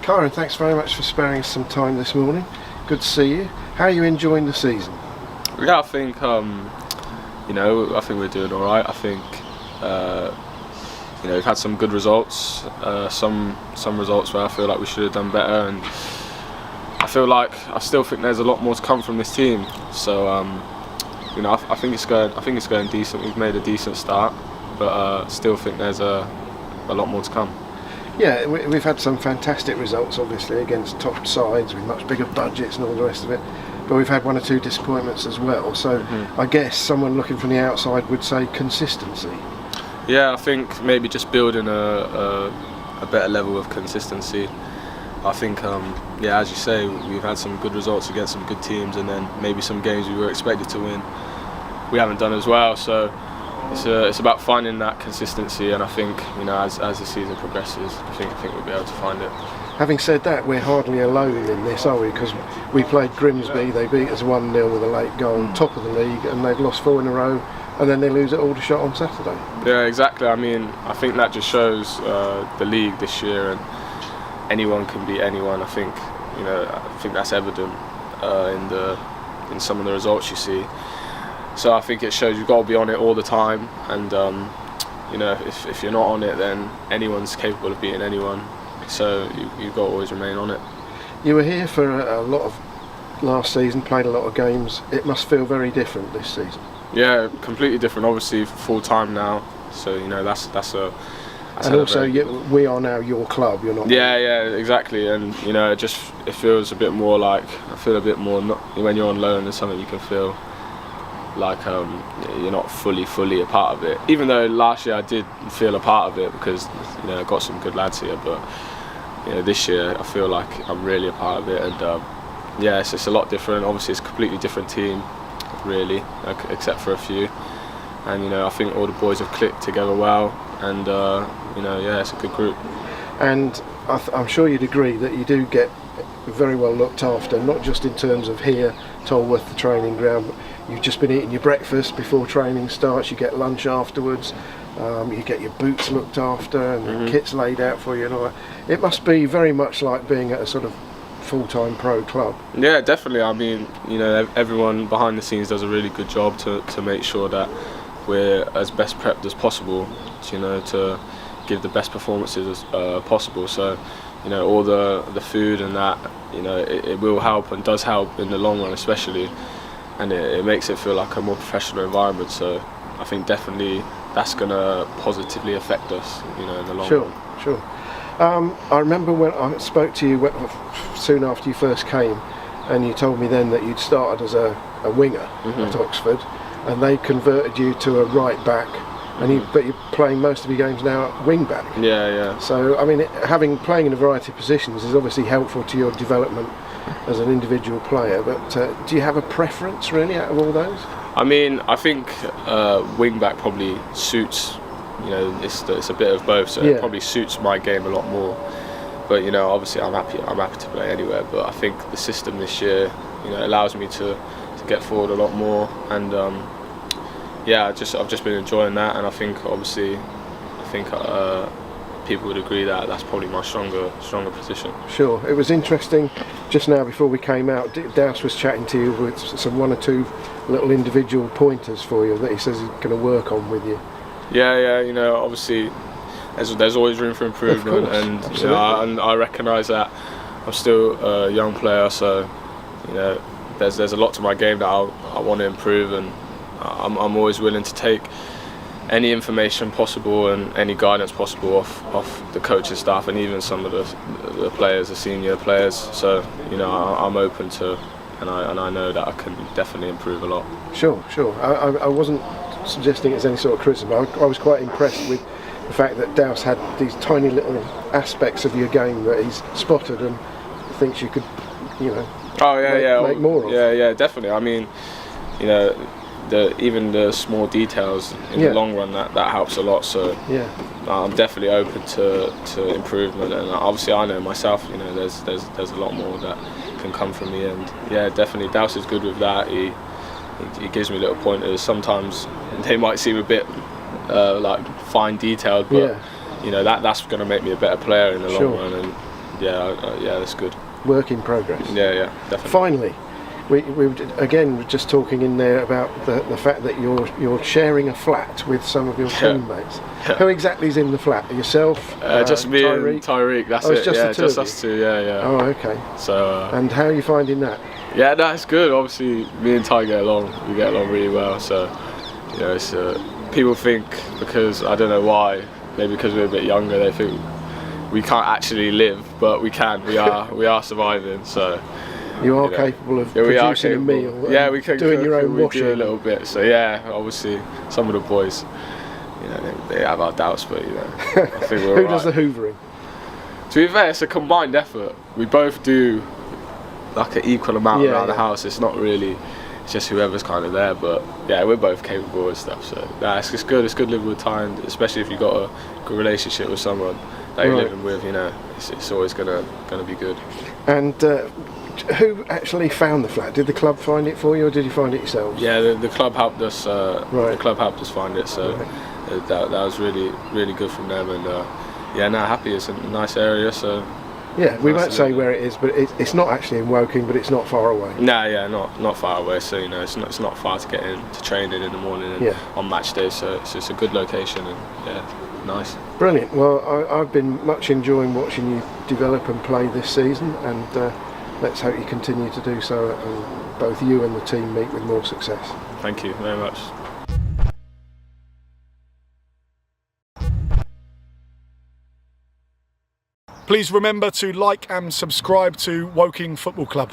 Kyran, thanks very much for sparing us some time this morning. Good to see you. How are you enjoying the season? Yeah, I think I think we're doing all right. I think we've had some good results, some results where I feel like we should have done better, and I still think there's a lot more to come from this team. So I think it's going decent. We've made a decent start, but still think there's a lot more to come. Yeah, we've had some fantastic results, obviously, against top sides with much bigger budgets and all the rest of it. But we've had one or two disappointments as well. So I guess someone looking from the outside would say consistency. Yeah, I think maybe just building a better level of consistency. I think, as you say, we've had some good results against some good teams, and then maybe some games we were expected to win, we haven't done as well. So it's about finding that consistency, and I think as the season progresses, I think we'll be able to find it. Having said that, we're hardly alone in this, are we? Because we played Grimsby, they beat us 1-0 with a late goal, top of the league, and they've lost 4 in a row, and then they lose at Aldershot on Saturday. Yeah, exactly. I mean, I think that just shows the league this year, and anyone can beat anyone. I think that's evident in some of the results you see. So I think it shows you've got to be on it all the time, and if you're not on it, then anyone's capable of beating anyone. So you've got to always remain on it. You were here for a lot of last season, played a lot of games. It must feel very different this season. Yeah, completely different. Obviously, full time now. So that's a. And also, we are now your club. You're not. Yeah, exactly. And it feels a bit more like when you're on loan. There's something you can feel like you're not fully a part of it. Even though last year I did feel a part of it because I got some good lads here, but this year I feel like I'm really a part of it, and it's a lot different. Obviously, it's a completely different team, really, except for a few. And I think all the boys have clicked together well, and it's a good group. And I'm sure you'd agree that you do get very well looked after, not just in terms of here, Tolworth, the training ground, but you've just been eating your breakfast before training starts, you get lunch afterwards, you get your boots looked after, and the kit's laid out for you and all that. It must be very much like being at a sort of full-time pro club. Yeah, definitely. I mean, everyone behind the scenes does a really good job to make sure that we're as best prepped as possible, to give the best performances as possible. So all the food and that, it will help and does help in the long run, especially, and it makes it feel like a more professional environment. So I think definitely that's going to positively affect us, in the long run. Sure. I remember when I spoke to you soon after you first came, and you told me then that you'd started as a winger at Oxford, and they converted you to a right back. But you're playing most of your games now at wing back. Yeah. So I mean, playing in a variety of positions is obviously helpful to your development as an individual player. But do you have a preference really out of all those? I mean, I think wing back probably suits. It's a bit of both, so it probably suits my game a lot more. But obviously, I'm happy to play anywhere. But I think the system this year, allows me to get forward a lot more, and I've just been enjoying that, and I think people would agree that that's probably my stronger position. Sure. It was interesting just now before we came out. Douse was chatting to you with some 1 or 2 little individual pointers for you that he says he's going to work on with you. Yeah. Obviously, there's always room for improvement, and I recognise that I'm still a young player, so there's a lot to my game that I want to improve, and I'm always willing to take any information possible and any guidance possible off the coaching staff and even some of the players, the senior players. So I'm open to, and I know that I can definitely improve a lot. Sure. I wasn't suggesting it's any sort of criticism. I was quite impressed with the fact that Douse had these tiny little aspects of your game that he's spotted and thinks you could, make more of. Yeah, definitely. I mean, even the small details in the long run, that helps a lot. So I'm definitely open to improvement, and obviously I know myself, there's a lot more that can come from me, and definitely Douse is good with that. He gives me little pointers. Sometimes they might seem a bit like fine detailed, but that's going to make me a better player in the long run, and yeah, that's good. Work in progress. Yeah, definitely. Finally, we were again just talking in there about the fact that you're sharing a flat with some of your teammates. Yeah. Who exactly is in the flat? Yourself? Just me Tyreek? and Tyreek. That's Oh, it's it. just Yeah, the two just of us two. Yeah. Oh, okay. So. And how are you finding that? Yeah, that's good. Obviously, me and Ty get along. We get along really well. So, you know, it's people think, because I don't know why, maybe because we're a bit younger, they think we can't actually live, but we can. We are surviving. So. You are capable of producing a meal. Yeah, we can doing cook, your own we washing. do a little bit. So yeah, obviously some of the boys, you know, they have our doubts, but you know, I think we're Who does the hoovering? To be fair, it's a combined effort. We both do like an equal amount around the house. It's not really, it's just whoever's kind of there. But yeah, we're both capable and stuff. So it's good. It's good living with Ty, and especially if you've got a good relationship with someone that you're living with. You know, it's always gonna be good. And who actually found the flat? Did the club find it for you, or did you find it yourselves? Yeah, the club helped us. The club helped us find it. So that was really good from them. And happy. It's a nice area. So. Yeah, we won't say where it is, but it's not actually in Woking, but it's not far away. No, yeah, not far away. So you know, it's not far to get in to training in the morning and on match day. So it's just a good location and nice. Brilliant. Well, I've been much enjoying watching you develop and play this season, and let's hope you continue to do so, and both you and the team meet with more success. Thank you very much. Please remember to like and subscribe to Woking Football Club.